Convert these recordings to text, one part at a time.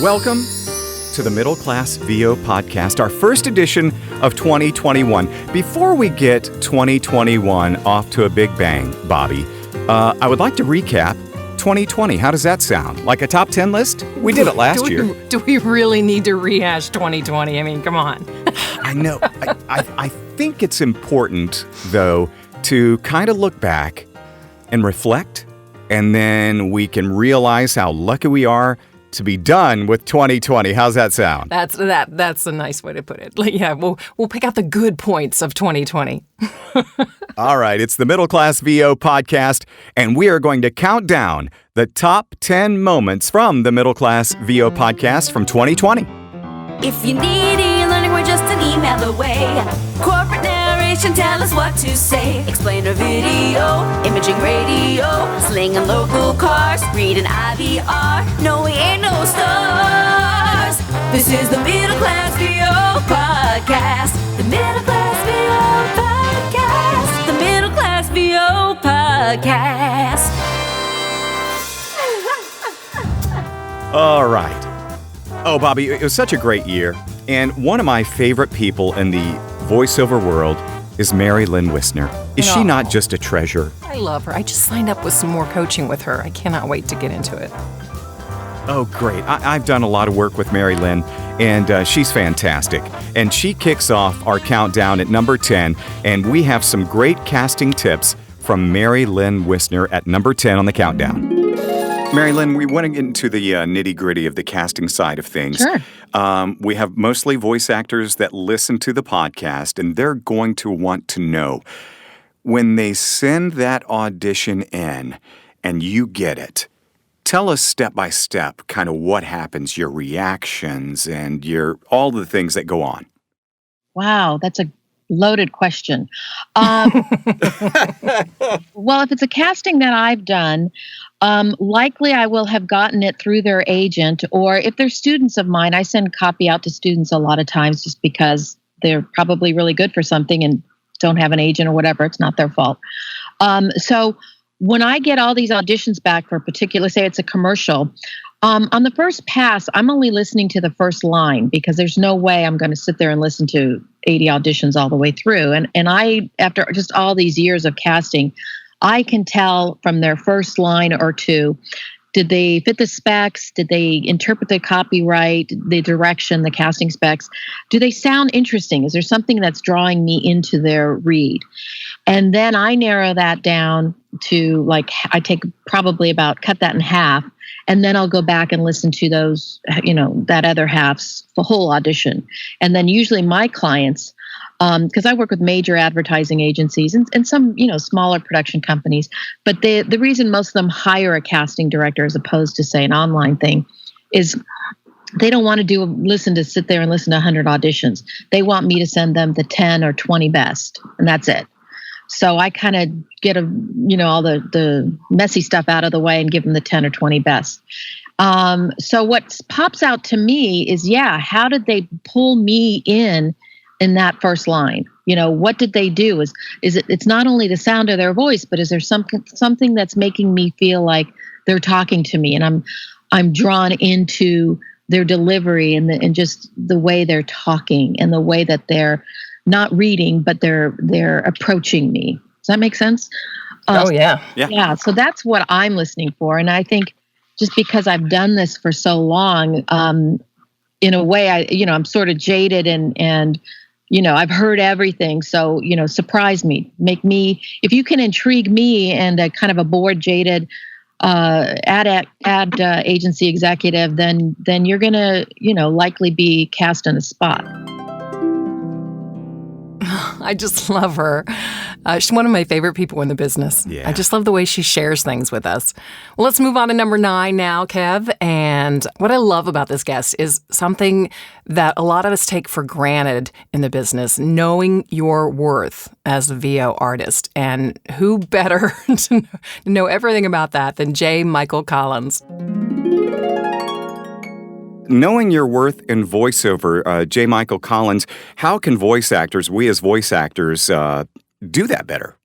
Welcome to the Middle Class VO podcast, our first edition of 2021. Before we get 2021 off to a big bang, Bobby, I would like to recap 2020. How does that sound? Like a top 10 list? We did it last year. Do we really need to rehash 2020? I mean, come on. I know. I think it's important, though, to kind of look back and reflect, and then we can realize how lucky we are to be done with 2020. How's that sound? That's a nice way to put it. Like, yeah, we'll pick out the good points of 2020. All right, it's the Middle Class VO podcast, and we are going to count down the top 10 moments from the Middle Class VO podcast from 2020. If you need e-learning, we're just an email away. Corporate narration, tell us what to say. Explainer video, imaging radio, slinging local cars, reading IVR. No, we ain't no stars. This is the Middle Class VO podcast. The Middle Class VO podcast. The Middle Class VO podcast. All right. Oh, Bobby, it was such a great year. And one of my favorite people in the voiceover world is Lynn Wissner. Is she not just a treasure? I love her. I just signed up with some more coaching with her. I cannot wait to get into it. Oh, great. I've done a lot of work with Lynn, and she's fantastic. And she kicks off our countdown at number 10, and we have some great casting tips from Lynn Wissner at number 10 on the countdown. Lynn, we want to get into the nitty-gritty of the casting side of things. Sure. We have mostly voice actors that listen to the podcast, and they're going to want to know, when they send that audition in and you get it, tell us step by step kind of what happens, your reactions, and all the things that go on. Wow, that's a loaded question. Well, if it's a casting that I've done, likely I will have gotten it through their agent, or if they're students of mine, I send copy out to students a lot of times just because they're probably really good for something and don't have an agent or whatever. It's not their fault. So when I get all these auditions back for a particular, say it's a commercial, on the first pass, I'm only listening to the first line because there's no way I'm going to sit there and listen to 80 auditions all the way through. And I, after just all these years of casting, I can tell from their first line or two, did they fit the specs? Did they interpret the copyright, the direction, the casting specs? Do they sound interesting? Is there something that's drawing me into their read? And then I narrow that down to, like, I take probably about, cut that in half, and then I'll go back and listen to those, that other half's the whole audition. And then usually my clients, because I work with major advertising agencies and some, smaller production companies, but the reason most of them hire a casting director as opposed to, say, an online thing is they don't want to sit there and listen to 100 auditions. They want me to send them the 10 or 20 best, and that's it. So I kind of get all the messy stuff out of the way and give them the 10 or 20 best. So what pops out to me is, how did they pull me in that first line? What did they do? Is it's not only the sound of their voice, but is there something that's making me feel like they're talking to me, and I'm drawn into their delivery and just the way they're talking and the way that they're not reading, but they're approaching me. Does that make sense? Yeah. Yeah. So that's what I'm listening for. And I think just because I've done this for so long, in a way, I'm sort of jaded and I've heard everything. So, surprise me, if you can intrigue me and a kind of a bored, jaded ad agency executive, then you're going to, likely be cast on a spot. I just love her. She's one of my favorite people in the business. Yeah. I just love the way she shares things with us. Well, let's move on to number 9 now, Kev. And what I love about this guest is something that a lot of us take for granted in the business, knowing your worth as a VO artist. And who better to know everything about that than J. Michael Collins? Knowing your worth in voiceover, J. Michael Collins, how can we as voice actors, do that better?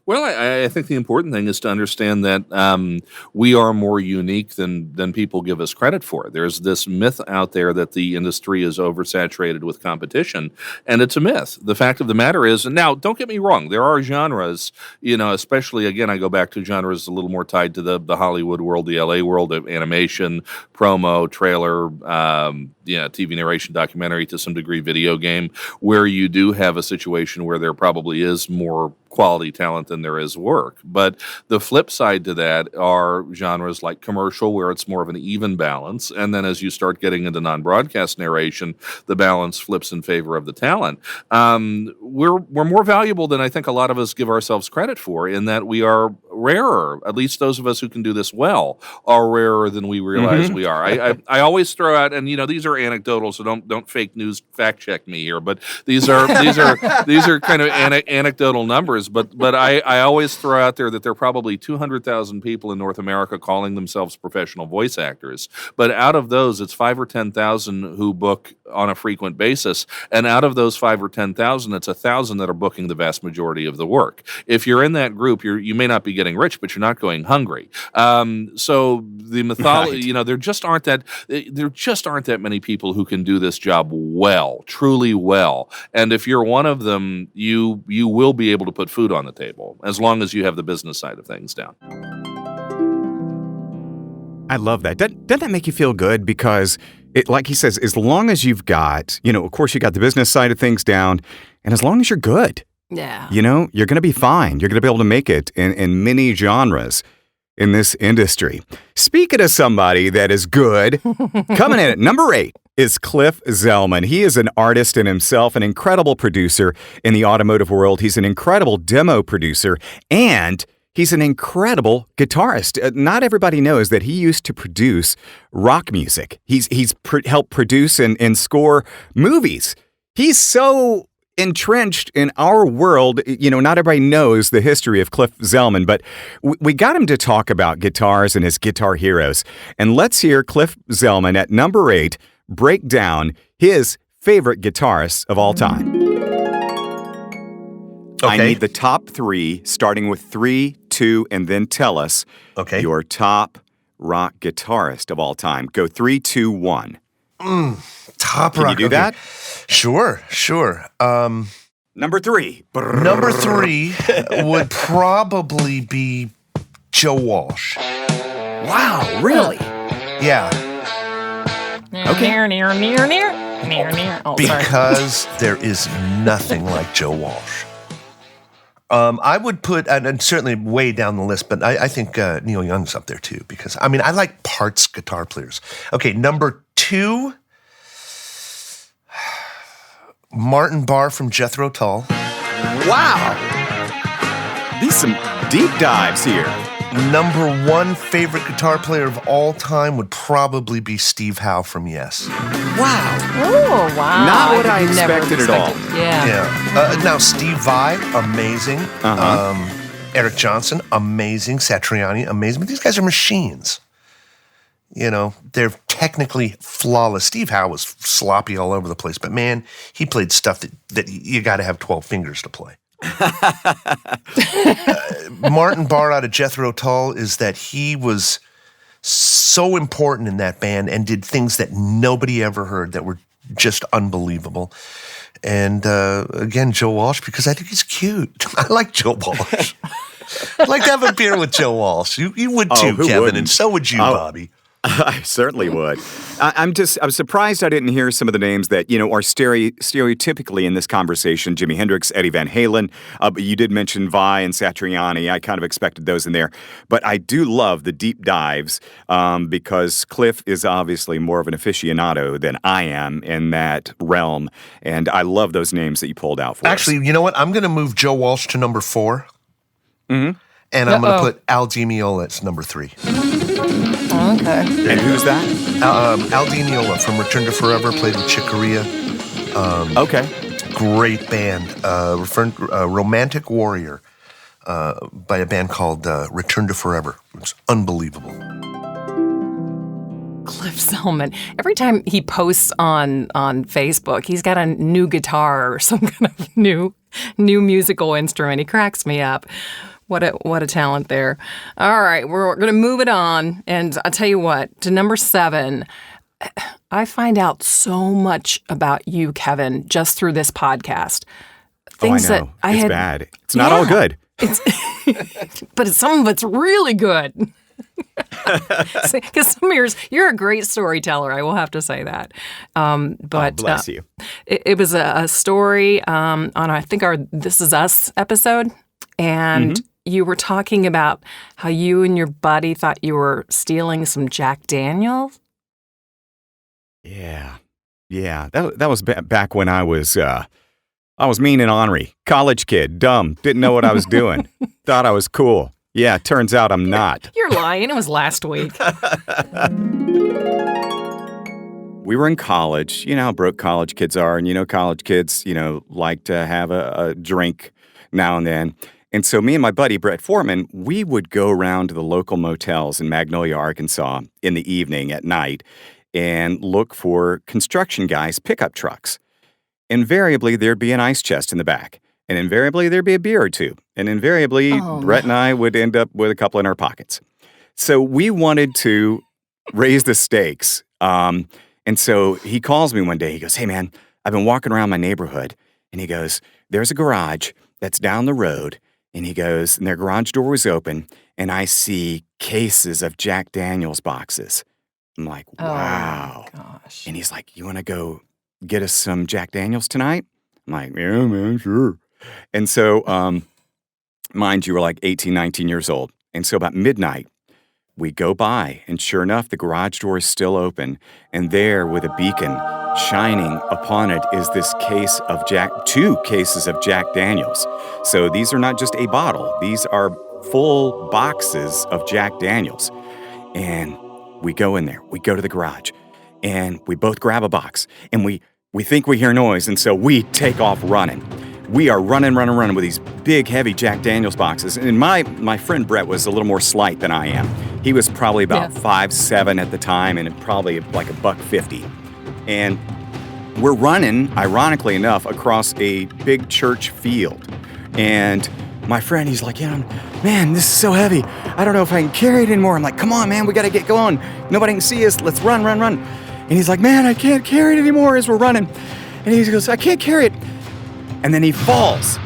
Well, I think the important thing is to understand that we are more unique than people give us credit for. There's this myth out there that the industry is oversaturated with competition, and it's a myth. The fact of the matter is, and now don't get me wrong, there are genres, especially, again, I go back to genres a little more tied to the Hollywood world, the LA world of animation, promo, trailer, TV narration, documentary, to some degree video game, where you do have a situation where there probably is more quality talent than there is work. But the flip side to that are genres like commercial, where it's more of an even balance. And then as you start getting into non-broadcast narration, the balance flips in favor of the talent. We're more valuable than I think a lot of us give ourselves credit for, in that we are rarer. At least those of us who can do this well are rarer than we realize we are. I always throw out, and these are anecdotal, so don't fake news fact check me here, but these are kind of anecdotal numbers. But I always throw out there that there are probably 200,000 people in North America calling themselves professional voice actors. But out of those, it's 5 or 10,000 who book on a frequent basis. And out of those 5 or 10,000, it's 1,000 that are booking the vast majority of the work. If you're in that group, you may not be getting rich, but you're not going hungry. So the mythology, there just aren't that many people who can do this job well, truly well. And if you're one of them, you will be able to put food on the table, as long as you have the business side of things down. I love that. Doesn't that make you feel good? Because, like he says, as long as you've got, of course, you got the business side of things down, and as long as you're good, yeah, you're going to be fine. You're going to be able to make it in many genres in this industry. Speaking of somebody that is good, coming in at number 8 is Cliff Zellman. He is an artist in himself, an incredible producer in the automotive world. He's an incredible demo producer, and he's an incredible guitarist. Not everybody knows that he used to produce rock music. He's helped produce and score movies. He's so entrenched in our world. Not everybody knows the history of Cliff Zellman, but we got him to talk about guitars and his guitar heroes. And let's hear Cliff Zellman at number 8 break down his favorite guitarists of all time. Okay. I need the top 3, starting with 3, 2, and then tell us your top rock guitarist of all time. Go 3, 2, 1. Top Can rock. Can you do that? Sure. Number 3. Number 3 would probably be Joe Walsh. Wow, really? Yeah. Okay. Near. Oh, because there is nothing like Joe Walsh. I would put, and certainly way down the list, but I think Neil Young's up there too, because, I like parts guitar players. Okay, number 2, Martin Barre from Jethro Tull. Wow. These some deep dives here. Number 1 favorite guitar player of all time would probably be Steve Howe from Yes. Wow. Oh, wow. Not what I expected at all. Yeah. Now, Steve Vai, amazing. Eric Johnson, amazing. Satriani, amazing. But these guys are machines. They're technically flawless. Steve Howe was sloppy all over the place, but man, he played stuff that you got to have 12 fingers to play. Martin Barre out of Jethro Tull is that he was so important in that band and did things that nobody ever heard that were just unbelievable. And again, Joe Walsh, because I think he's cute. I like Joe Walsh. I'd like to have a beer with Joe Walsh. You would too, Kevin, wouldn't? And so would you, Bobby. I certainly would. I'm surprised I didn't hear some of the names that, are stereotypically in this conversation. Jimi Hendrix, Eddie Van Halen. But you did mention Vai and Satriani. I kind of expected those in there. But I do love the deep dives because Cliff is obviously more of an aficionado than I am in that realm. And I love those names that you pulled out for us. Actually, you know what? I'm going to move Joe Walsh to number 4. Mm-hmm. And I'm going to put Al Di Meola at number 3. Okay. And who's that? Al Di Meola from Return to Forever, played with Chick Corea. Great band. Romantic Warrior by a band called Return to Forever. It's unbelievable. Cliff Zellman. Every time he posts on Facebook, he's got a new guitar or some kind of new musical instrument. He cracks me up. What a talent there. All right, we're going to move it on. And I'll tell you what, to number 7, I find out so much about you, Kevin, just through this podcast. Things I know. that It's bad. It's not all good. But some of it's really good. Because some of yours, you're a great storyteller. I will have to say that. But bless you. It was a story on I think our This Is Us episode, and you were talking about how you and your buddy thought you were stealing some Jack Daniels. Yeah. That was back when I was mean and ornery, college kid, dumb, didn't know what I was doing, thought I was cool. Yeah, turns out I'm not. You're lying. It was last week. We were in college. You know how broke college kids are. And college kids, like to have a drink now and then. And so me and my buddy, Brett Foreman, we would go around to the local motels in Magnolia, Arkansas in the evening at night and look for construction guys' pickup trucks. Invariably, there'd be an ice chest in the back. And invariably, there'd be a beer or two. And invariably, Brett and I would end up with a couple in our pockets. So we wanted to raise the stakes. And so he calls me one day. He goes, "Hey, man, I've been walking around my neighborhood." And he goes, "There's a garage that's down the road." And he goes, and their garage door was open. And I see cases of Jack Daniels boxes. I'm like, wow. Oh, gosh. And he's like, "You want to go get us some Jack Daniels tonight?" I'm like, "Yeah, man, sure." And so, mind you, we're like 18, 19 years old. And so about midnight, we go by, and sure enough, the garage door is still open. And there, with a beacon shining upon it, is this case of two cases of Jack Daniels. So these are not just a bottle. These are full boxes of Jack Daniels. And we go in there. We go to the garage. And we both grab a box. And we think we hear noise. And so we take off running. We are running with these big, heavy Jack Daniels boxes. And my friend Brett was a little more slight than I am. He was probably about 5'7" at the time, and probably like $150. And we're running, ironically enough, across a big church field. And my friend, he's like, "Man, this is so heavy. I don't know if I can carry it anymore." I'm like, "Come on, man, we got to get going. Nobody can see us. Let's run. And he's like, "Man, I can't carry it anymore," as we're running. And he goes, "I can't carry it." And then he falls,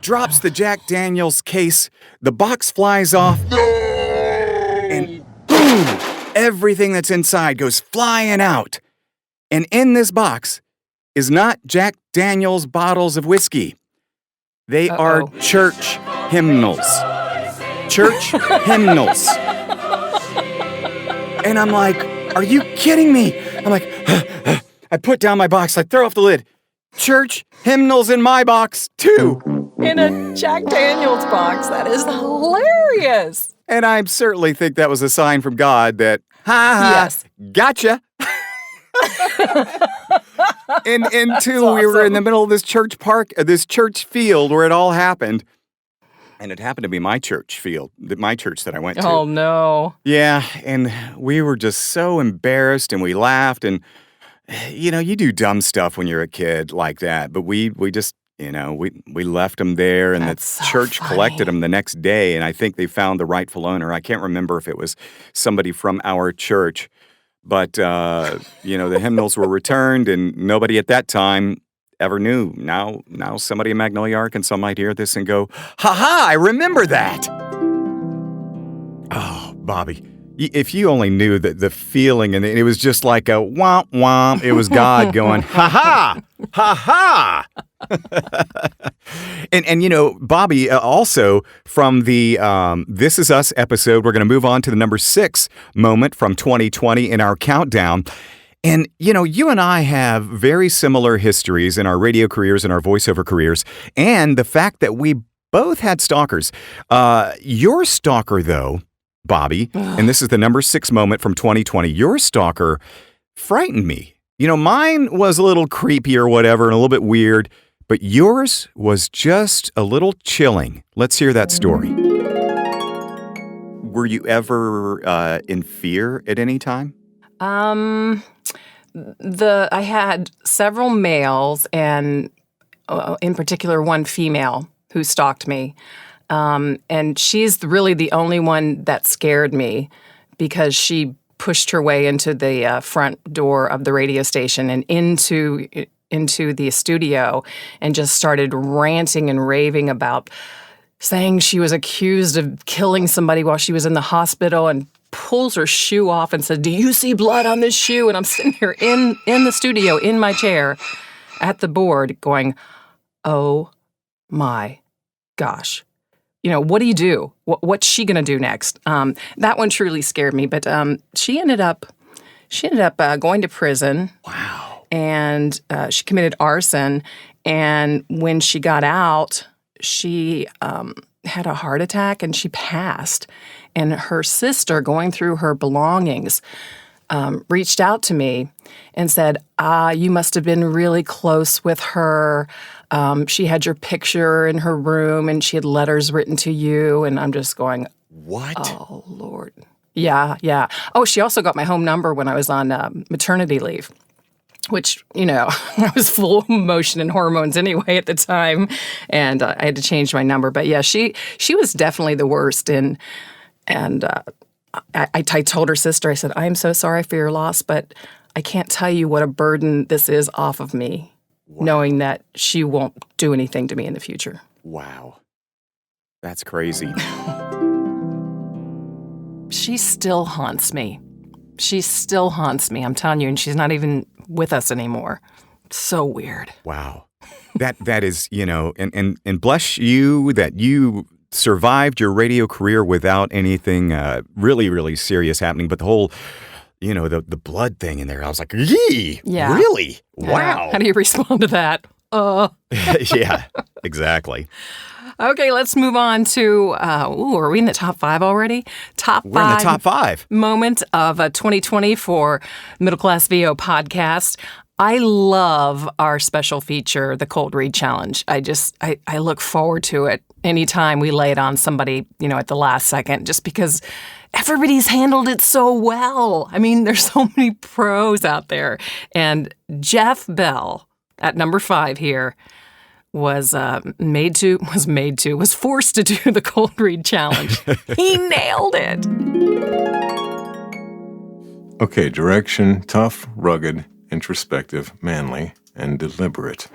drops the Jack Daniels case, the box flies off, and boom, everything that's inside goes flying out. And in this box is not Jack Daniels bottles of whiskey. They are church hymnals. Church hymnals. And I'm like, "Are you kidding me?" I'm like, I put down my box, I throw off the lid. Church hymnals in my box, too. In a Jack Daniels box. That is hilarious. And I certainly think that was a sign from God that, yes, gotcha. And until we were in the middle of this church field where it all happened. And it happened to be my church field, my church that I went to. Oh, no. Yeah, and we were just so embarrassed, and we laughed, and you do dumb stuff when you're a kid like that, but we just, we left them there, and That's the so church funny. collected them the next day, and I think they found the rightful owner. I can't remember if it was somebody from our church, but, the hymnals were returned, and nobody at that time ever knew. Now somebody in Magnolia, Arkansas might hear this and go, "Ha-ha, I remember that." Oh, Bobby. If you only knew the feeling, and it was just like a womp womp. It was God going, "Ha ha, ha ha." and Bobby, also from the This Is Us episode, we're going to move on to the number 6 moment from 2020 in our countdown. And you and I have very similar histories in our radio careers and our voiceover careers, and the fact that we both had stalkers. Your stalker, though, Bobby, and this is the number 6 moment from 2020, your stalker frightened me. Mine was a little creepy or whatever and a little bit weird, but yours was just a little chilling. Let's hear that story. Were you ever in fear at any time? I had several males and in particular one female who stalked me. And she's really the only one that scared me because she pushed her way into the front door of the radio station and into the studio and just started ranting and raving about saying she was accused of killing somebody while she was in the hospital, and pulls her shoe off and said, "Do you see blood on this shoe?" And I'm sitting here in the studio, in my chair, at the board going, oh my gosh. What do you do? What's she going to do next? That one truly scared me, but she ended up going to prison. Wow. And she committed arson. And when she got out, she had a heart attack and she passed. And her sister, going through her belongings, reached out to me and said, you must have been really close with her. She had your picture in her room and she had letters written to you. And I'm just going, what? Oh, Lord. Yeah. Oh, she also got my home number when I was on maternity leave, which, I was full of emotion and hormones anyway at the time. And I had to change my number. But yeah, she was definitely the worst. And I told her sister, I said, I am so sorry for your loss, but I can't tell you what a burden this is off of me. Wow. Knowing that she won't do anything to me in the future. Wow. That's crazy. She still haunts me. I'm telling you, and she's not even with us anymore. So weird. Wow. That is, and bless you that you survived your radio career without anything really, really serious happening, but the whole the blood thing in there. I was like, yee, yeah. Really? Wow. How do you respond to that? Yeah, exactly. Okay, let's move on to, are we in the top 5 already? We're in the top 5. Moment of 2020 for Middle Class VO podcast. I love our special feature, the Cold Read Challenge. I look forward to it anytime we lay it on somebody, at the last second, just because everybody's handled it so well. I mean, there's so many pros out there. And Jeff Bell at number 5 here was forced to do the Cold Read Challenge. He nailed it. Okay, direction: tough, rugged, introspective, manly, and deliberate.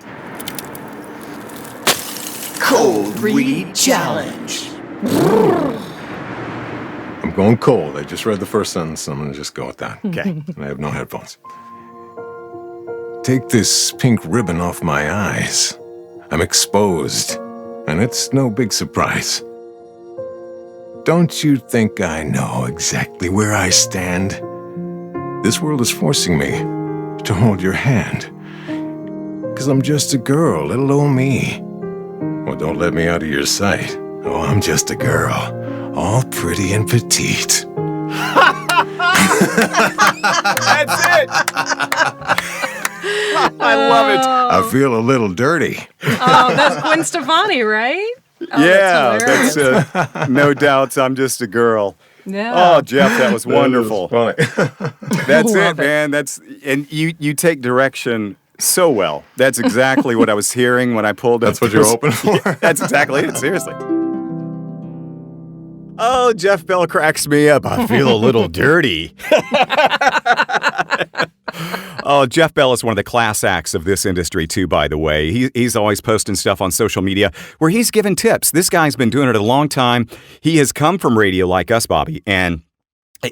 Cold Read Challenge. I'm going cold. I just read the first sentence. I'm going to just go with that. Okay. And I have no headphones. Take this pink ribbon off my eyes. I'm exposed, and it's no big surprise. Don't you think I know exactly where I stand? This world is forcing me to hold your hand. 'Cause I'm just a girl, little old me. Well, don't let me out of your sight. Oh, I'm just a girl, all pretty and petite. That's it. I love it. I feel a little dirty. Oh, that's Gwen Stefani, right? Oh, yeah, that's no doubts. I'm just a girl. Yeah. Oh, Jeff, that was wonderful. Funny. That's Love it, man. And you take direction so well. That's exactly what I was hearing when I pulled up. That's what you're hoping for? That's exactly it, seriously. Oh, Jeff Bell cracks me up. I feel a little dirty. Oh, Jeff Bell is one of the class acts of this industry, too, by the way. He's always posting stuff on social media where he's giving tips. This guy's been doing it a long time. He has come from radio like us, Bobby, and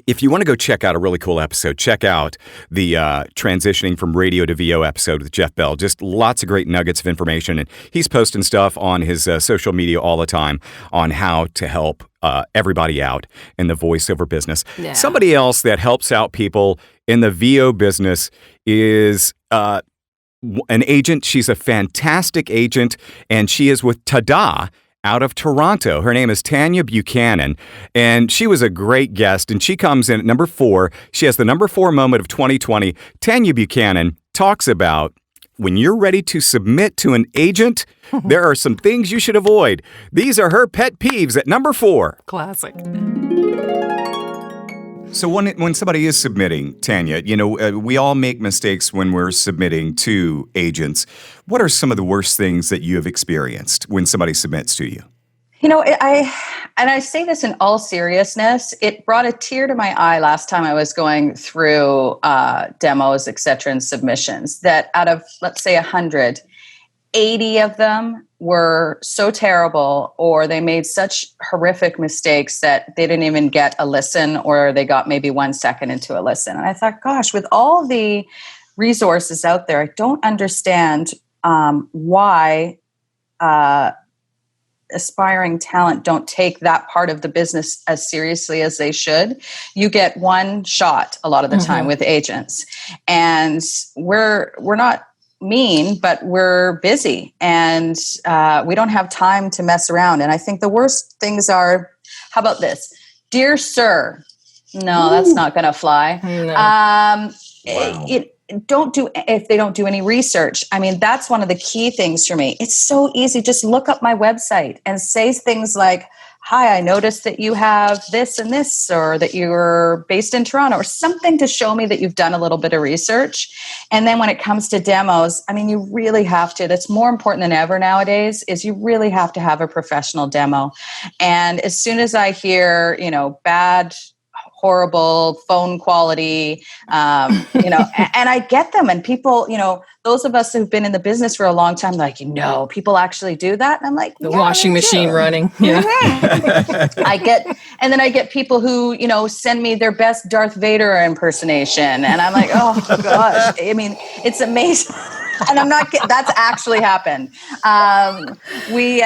if you want to go check out a really cool episode, check out the transitioning from radio to VO episode with Jeff Bell. Just lots of great nuggets of information. And he's posting stuff on his social media all the time on how to help everybody out in the voiceover business. Yeah. Somebody else that helps out people in the VO business is an agent. She's a fantastic agent, and she is with Tada out of Toronto. Her name is Tanya Buchanan, and she was a great guest, and she comes in at number 4. She has the number 4 moment of 2020. Tanya Buchanan talks about when you're ready to submit to an agent, there are some things you should avoid. These are her pet peeves at number 4. Classic. So when somebody is submitting, Tanya, we all make mistakes when we're submitting to agents. What are some of the worst things that you have experienced when somebody submits to you? I say this in all seriousness. It brought a tear to my eye last time I was going through demos, et cetera, and submissions, that out of, let's say, 100, 80 of them were so terrible, or they made such horrific mistakes that they didn't even get a listen, or they got maybe 1 second into a listen. And I thought, gosh, with all the resources out there, I don't understand why aspiring talent don't take that part of the business as seriously as they should. You get one shot a lot of the time with agents, and we're not mean, but we're busy, and we don't have time to mess around. And I think the worst things are, how about this? Dear sir, no, that's not going to fly. No. If they don't do any research. I mean, that's one of the key things for me. It's so easy. Just look up my website and say things like, hi, I noticed that you have this and this, or that you're based in Toronto, or something to show me that you've done a little bit of research. And then when it comes to demos, I mean, you really have to, that's more important than ever nowadays, is you really have to have a professional demo. And as soon as I hear, bad, horrible phone quality, and I get them, and people, those of us who've been in the business for a long time, like, people actually do that. And I'm like, the washing machine running. Yeah. I get people who, send me their best Darth Vader impersonation. And I'm like, oh gosh, I mean, it's amazing. And I'm not kidding. That's actually happened. We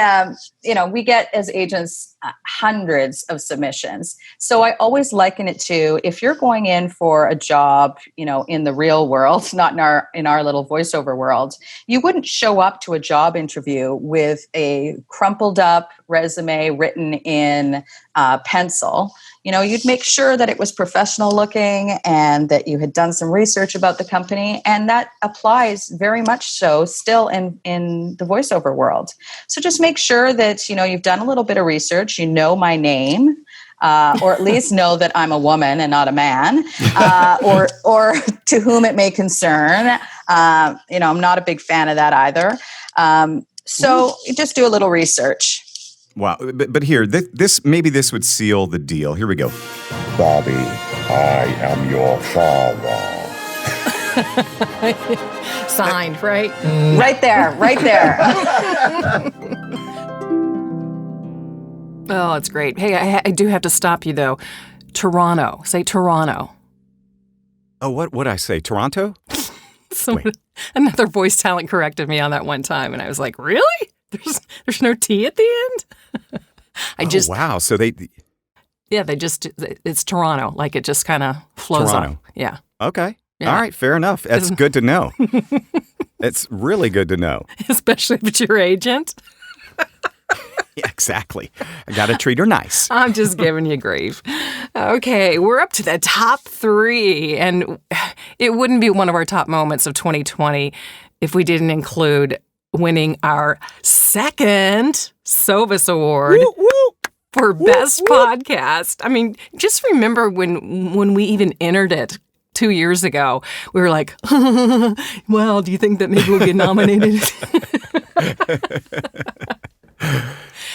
get as agents hundreds of submissions. So I always liken it to, if you're going in for a job, in the real world, not in our little voiceover world, you wouldn't show up to a job interview with a crumpled up resume written in pencil. You'd make sure that it was professional looking and that you had done some research about the company. And that applies very much so still in the voiceover world. So just make sure that, you've done a little bit of research, my name, or at least know that I'm a woman and not a man, or to whom it may concern. I'm not a big fan of that either. So just do a little research. Wow. But here, this would seal the deal. Here we go. Bobby, I am your father. Signed, right? Right there. Oh, it's great. Hey, I do have to stop you, though. Toronto. Say Toronto. Oh, what would I say? Toronto? Another voice talent corrected me on that one time, and I was like, really? There's no T at the end? Wow. So it's Toronto. Like, it just kind of flows Toronto. off. Yeah. Okay. Yeah. All right. Fair enough. That's good to know. It's really good to know. Especially if it's your agent. Yeah, exactly. I got to treat her nice. I'm just giving you grief. Okay, we're up to the top 3, and it wouldn't be one of our top moments of 2020 if we didn't include winning our second Sovus Award for Best Podcast. I mean, just remember when we even entered it 2 years ago, we were like, well, do you think that maybe we'll get nominated?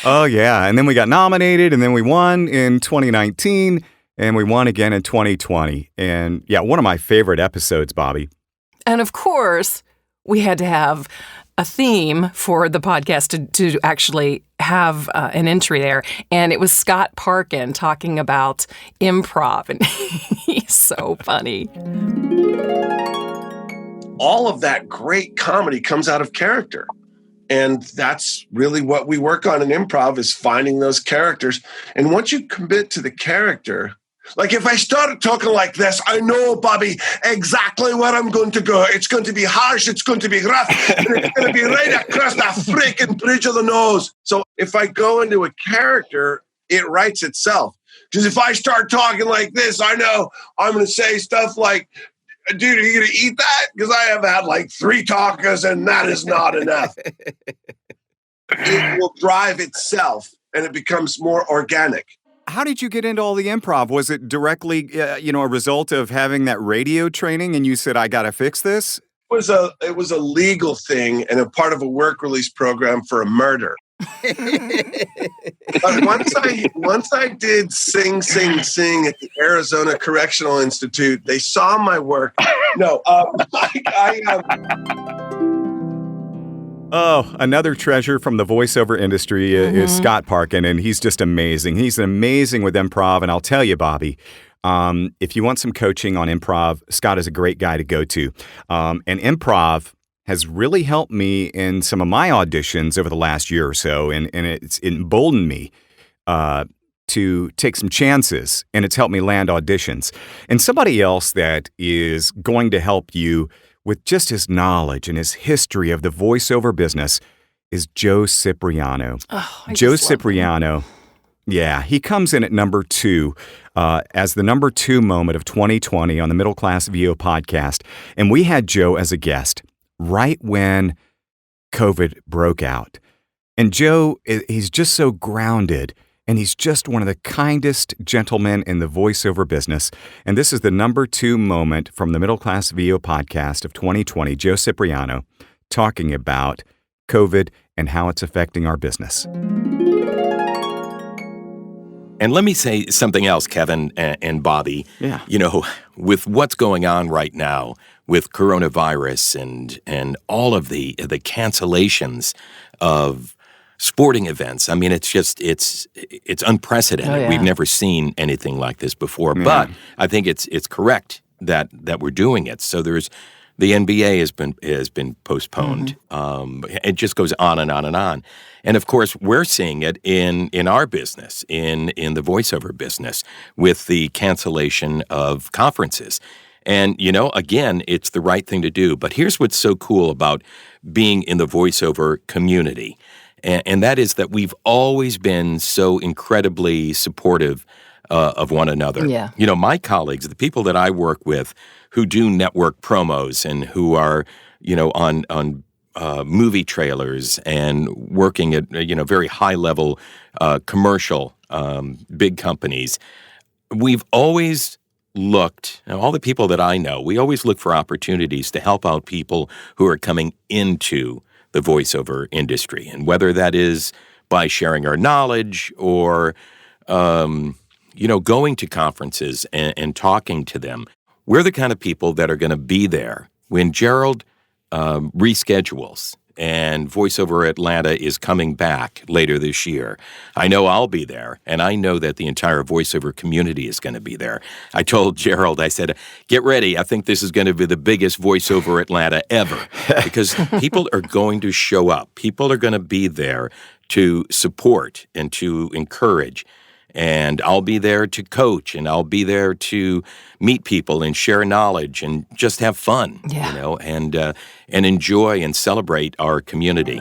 Oh, yeah. And then we got nominated, and then we won in 2019, and we won again in 2020. And yeah, one of my favorite episodes, Bobby. And of course, we had to have a theme for the podcast to actually have an entry there. And it was Scott Parkin talking about improv. And he's so funny. All of that great comedy comes out of character. And that's really what we work on in improv, is finding those characters. And once you commit to the character, like if I started talking like this, I know, Bobby, exactly where I'm going to go. It's going to be harsh, it's going to be rough, and it's going to be right across the freaking bridge of the nose. So if I go into a character, it writes itself. Because if I start talking like this, I know I'm going to say stuff like, dude, are you going to eat that? Because I have had like 3 tacos and that is not enough. It will drive itself and it becomes more organic. How did you get into all the improv? Was it directly, a result of having that radio training and you said, I got to fix this? It was a legal thing and a part of a work release program for a murder. But once I did sing at the Arizona Correctional Institute, they saw my work. No, Oh, another treasure from the voiceover industry is Scott Parkin, and he's just amazing. He's amazing with improv, and I'll tell you, Bobby, if you want some coaching on improv, Scott is a great guy to go to. And improv has really helped me in some of my auditions over the last year or so, and it's emboldened me to take some chances, and it's helped me land auditions. And somebody else that is going to help you with just his knowledge and his history of the voiceover business is Joe Cipriano. Joe Cipriano, yeah, he comes in at number 2 as the number 2 moment of 2020 on the Middle Class VO podcast. And we had Joe as a guest right when COVID broke out. And Joe, he's just so grounded, and he's just one of the kindest gentlemen in the voiceover business. And this is the number 2 moment from the Middle Class VO podcast of 2020, Joe Cipriano, talking about COVID and how it's affecting our business. And let me say something else, Kevin and Bobby. Yeah. You know, with what's going on right now with coronavirus and all of the cancellations of sporting events. I mean, it's unprecedented. Oh, yeah. We've never seen anything like this before. Yeah. But I think it's correct that we're doing it. So the NBA has been postponed. It just goes on and on and on. And of course, we're seeing it in our business, in the voiceover business, with the cancellation of conferences. And, you know, again, it's the right thing to do. But here's what's so cool about being in the voiceover community. And that is that we've always been so incredibly supportive of one another. Yeah. You know, my colleagues, the people that I work with who do network promos and who are, you know, on movie trailers and working at, you know, very high-level commercial big companies, we've always looked, all the people that I know, we always look for opportunities to help out people who are coming into the voiceover industry, and whether that is by sharing our knowledge or, you know, going to conferences and talking to them. We're the kind of people that are going to be there when Gerald reschedules and VoiceOver Atlanta is coming back later this year. I know I'll be there, and I know that the entire VoiceOver community is going to be there. I told Gerald, I said, get ready. I think this is going to be the biggest VoiceOver Atlanta ever, because people are going to show up. People are going to be there to support and to encourage. And I'll be there to coach, and I'll be there to meet people and share knowledge and just have fun, you know, and enjoy and celebrate our community.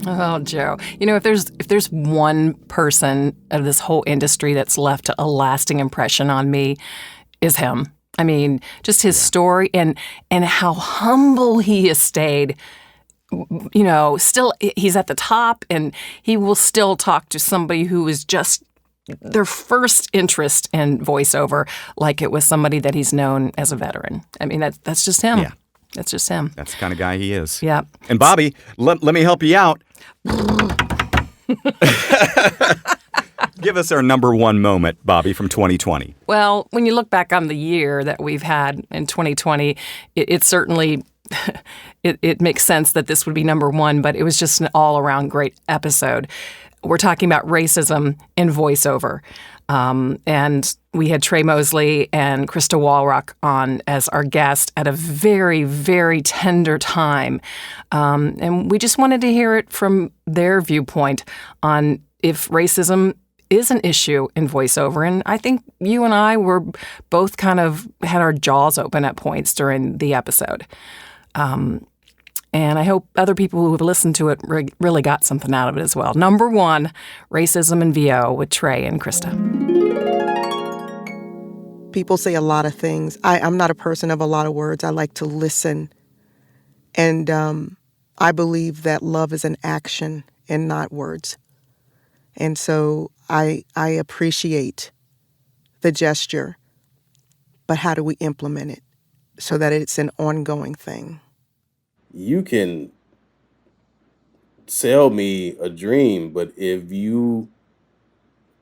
Oh, Joe. You know, if there's one person of this whole industry that's left a lasting impression on me, is him. I mean, just his story and how humble he has stayed. You know, still he's at the top, and he will still talk to somebody who is just their first interest in voiceover, like it was somebody that he's known as a veteran. I mean, that's just him. Yeah. That's just him. That's the kind of guy he is. Yeah. And Bobby, let me help you out. Give us our number 1 moment, Bobby, from 2020. Well, when you look back on the year that we've had in 2020, it certainly it makes sense that this would be number 1, but it was just an all-around great episode. We're talking about racism in voiceover. And we had Trey Mosley and Krista Walrock on as our guest at a very, very tender time. And we just wanted to hear it from their viewpoint on if racism is an issue in voiceover. And I think you and I were both kind of had our jaws open at points during the episode. And I hope other people who have listened to it really got something out of it as well. Number 1, racism in VO with Trey and Krista. People say a lot of things. I'm not a person of a lot of words. I like to listen. And I believe that love is an action and not words. And so I appreciate the gesture, but how do we implement it so that it's an ongoing thing? You can sell me a dream, but if you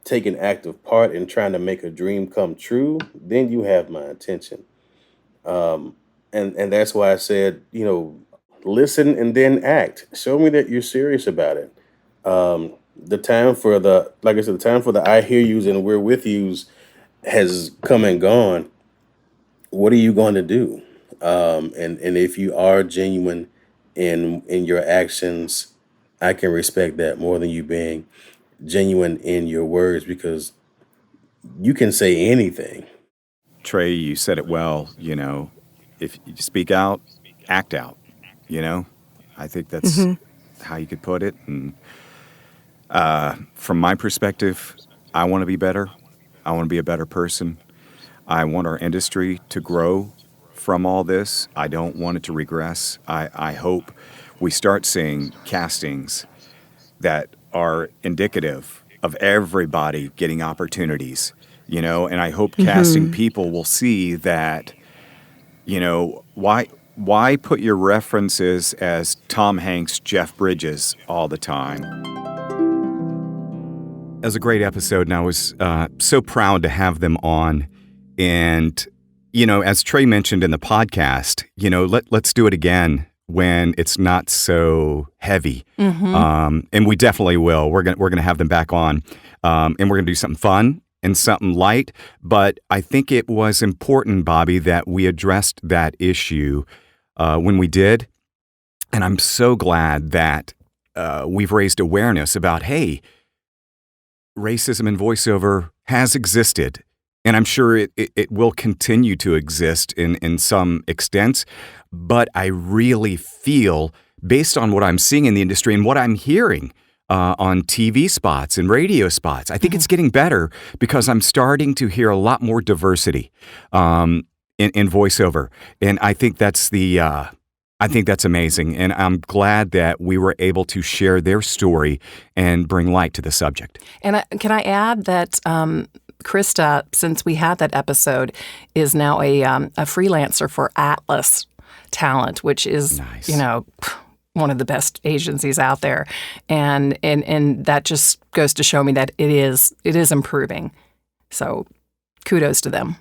take an active part in trying to make a dream come true, then you have my attention. And that's why I said, listen and then act. Show me that you're serious about it. The time for the I hear yous and we're with yous has come and gone. What are you going to do? And if you are genuine in your actions, I can respect that more than you being genuine in your words, because you can say anything. Trey, you said it well, if you speak out, act out, I think that's how you could put it. And from my perspective, I want to be better. I want to be a better person. I want our industry to grow from all this. I don't want it to regress. I hope we start seeing castings that are indicative of everybody getting opportunities, and I hope casting people will see that, why put your references as Tom Hanks, Jeff Bridges all the time? It was a great episode, and I was so proud to have them on. And, as Trey mentioned in the podcast, let's do it again when it's not so heavy. And we definitely will. We're gonna have them back on, and we're gonna do something fun and something light. But I think it was important, Bobby, that we addressed that issue when we did. And I'm so glad that we've raised awareness about, hey, racism in voiceover has existed. And I'm sure it will continue to exist in some extent. But I really feel, based on what I'm seeing in the industry and what I'm hearing on TV spots and radio spots, I think it's getting better, because I'm starting to hear a lot more diversity in voiceover. And I think that's that's amazing. And I'm glad that we were able to share their story and bring light to the subject. And can I add that Krista, since we had that episode, is now a freelancer for Atlas Talent, which is, nice. One of the best agencies out there. And that just goes to show me that it is improving. So kudos to them.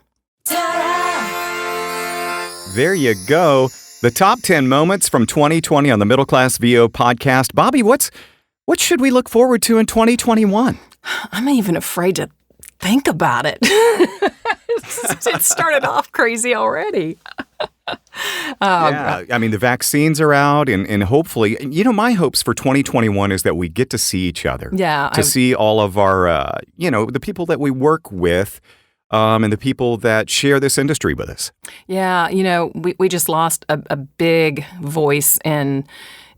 There you go. The top 10 moments from 2020 on the Middle Class VO podcast. Bobby, what should we look forward to in 2021? I'm even afraid to think about it. It started off crazy already. Yeah, I mean, the vaccines are out, and hopefully, my hopes for 2021 is that we get to see each other. Yeah. To see all of our, the people that we work with, and the people that share this industry with us. Yeah, we just lost a big voice in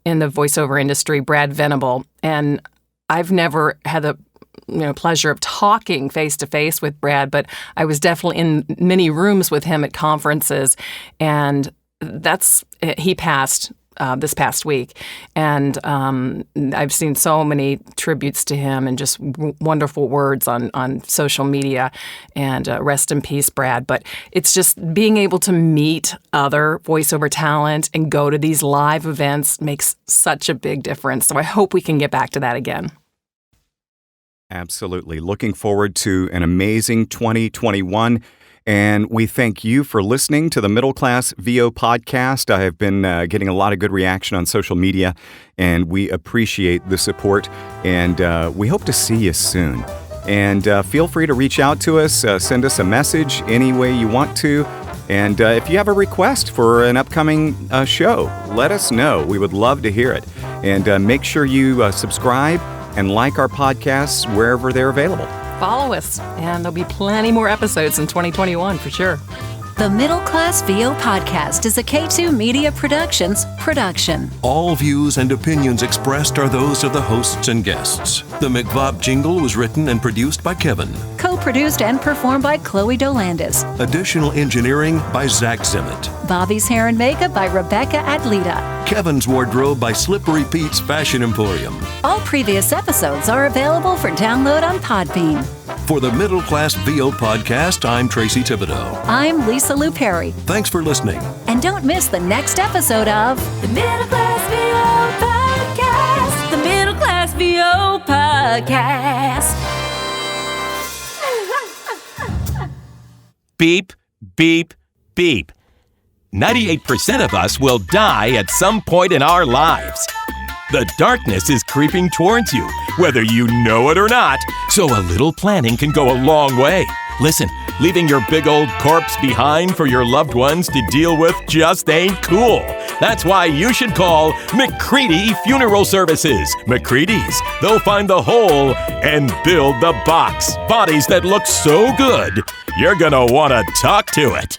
the voiceover industry, Brad Venable, and I've never had the pleasure of talking face to face with Brad, but I was definitely in many rooms with him at conferences, and he passed this past week, and I've seen so many tributes to him and just wonderful words on social media, and rest in peace, Brad. But it's just being able to meet other voiceover talent and go to these live events makes such a big difference. So I hope we can get back to that again. Absolutely. Looking forward to an amazing 2021. And we thank you for listening to the Middle Class VO podcast. I have been getting a lot of good reaction on social media, and we appreciate the support. And we hope to see you soon. And feel free to reach out to us, send us a message any way you want to. And if you have a request for an upcoming show, let us know. We would love to hear it. And make sure you subscribe and like our podcasts wherever they're available. Follow us, and there'll be plenty more episodes in 2021 for sure. The Middle Class VO podcast is a K2 Media Productions production. All views and opinions expressed are those of the hosts and guests. The MCVOP jingle was written and produced by Kevin. Co-produced and performed by Chloe Dolandis. Additional engineering by Zach Zimmett. Bobby's hair and makeup by Rebecca Adlita. Kevin's wardrobe by Slippery Pete's Fashion Emporium. All previous episodes are available for download on Podbean. For the Middle Class VO podcast, I'm Tracy Thibodeau. I'm Lisa Lou Perry. Thanks for listening. And don't miss the next episode of the Middle Class VO podcast. MCVO podcast. Beep, beep, beep. 98% of us will die at some point in our lives. The darkness is creeping towards you, whether you know it or not, so a little planning can go a long way. Listen, leaving your big old corpse behind for your loved ones to deal with just ain't cool. That's why you should call McCready Funeral Services. McCready's. They'll find the hole and build the box. Bodies that look so good, you're gonna want to talk to it.